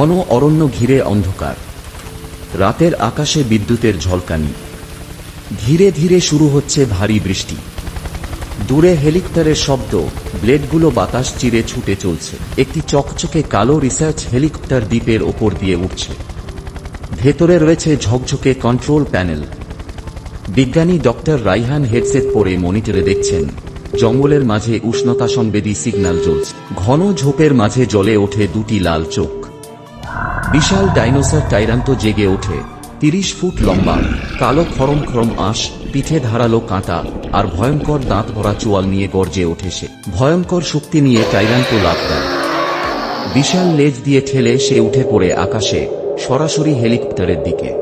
ঘন অরণ্য ঘিরে অন্ধকার, রাতের আকাশে বিদ্যুতের ঝলকানি। ধীরে ধীরে শুরু হচ্ছে ভারী বৃষ্টি। দূরে হেলিকপ্টারের শব্দ, ব্লেডগুলো বাতাস চিরে ছুটে চলছে। একটি চকচকে কালো রিসার্চ হেলিকপ্টার দ্বীপের ওপর দিয়ে উঠছে। ভেতরে রয়েছে ঝকঝকে কন্ট্রোল প্যানেল। বিজ্ঞানী ডক্টর রাইহান হেডসেট পরে মনিটরে দেখছেন জঙ্গলের মাঝে উষ্ণতা সংবেদী সিগন্যাল জ্বলছে। ঘন ঝোপের মাঝে জ্বলে ওঠে দুটি লাল চোখ। বিশাল ডাইনোসর টাইরান্টো জেগে ওঠে, 30 ফুট লম্বা, কালো খরম খরম আঁশ, পিঠে ধারালো কাঁটা আর ভয়ঙ্কর দাঁত ভরা চোয়াল নিয়ে গর্জে ওঠে সে। ভয়ঙ্কর শক্তি নিয়ে টাইরান্টো লাফ দেয়। বিশাল লেজ দিয়ে ঠেলে সে উঠে পড়ে আকাশে, সরাসরি হেলিকপ্টারের দিকে।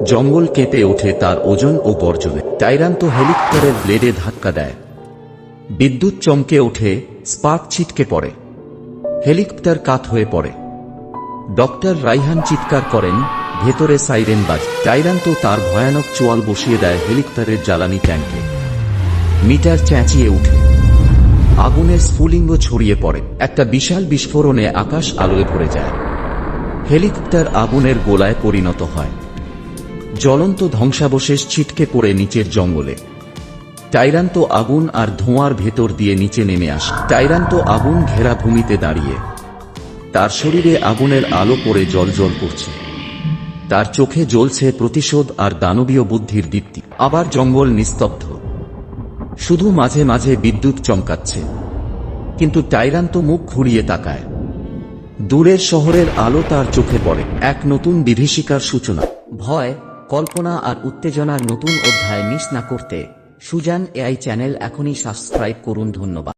জঙ্গল কেঁপে ওঠে তার ওজন ও গর্জনে। টাইরান্টো হেলিকপ্টারের ব্লেডে ধাক্কা দেয়। বিদ্যুৎ চমকে ওঠে, স্পার্ক ছিটকে পড়ে। হেলিকপ্টার কাত হয়ে পড়ে। ডক্টর রাইহান চিৎকার করেন, ভেতরে সাইরেন বাজে। টাইরান্টো তার ভয়ানক চোয়াল বসিয়ে দেয় হেলিকপ্টারের জ্বালানি ট্যাঙ্কে। মিটার চেঁচিয়ে উঠে। আগুনের স্ফুলিঙ্গ ছড়িয়ে পড়ে। একটা বিশাল বিস্ফোরণে আকাশ আলোয় ভরে যায়। হেলিকপ্টার আগুনের গোলায় পরিণত হয়। জ্বলন্ত ধ্বংসাবশেষ ছিটকে পড়ে নিচের জঙ্গলে। টাইরান্টো আগুন আর ধোঁয়ার ভেতর দিয়ে নিচে নেমে আসে। টাইরান্টো আগুন ঘেরা ভূমিতে দাঁড়িয়ে। তার শরীরে আগুনের আলো পড়ে জ্বলজ্বল করছে। তার চোখে জ্বলছে প্রতিশোধ আর দানবীয় বুদ্ধির দীপ্তি। আবার জঙ্গল নিস্তব্ধ। শুধু মাঝে মাঝে বিদ্যুৎ চমকাচ্ছে। কিন্তু টাইরান্টো মুখ ঘুরিয়ে তাকায়। দূরের শহরের আলো তার চোখে পড়ে। এক নতুন বিভীষিকার সূচনা। ভয়, কল্পনা আর উত্তেজনার নতুন অধ্যায় মিস না করতে সুজান এআই চ্যানেল এখনই সাবস্ক্রাইব করুন। ধন্যবাদ।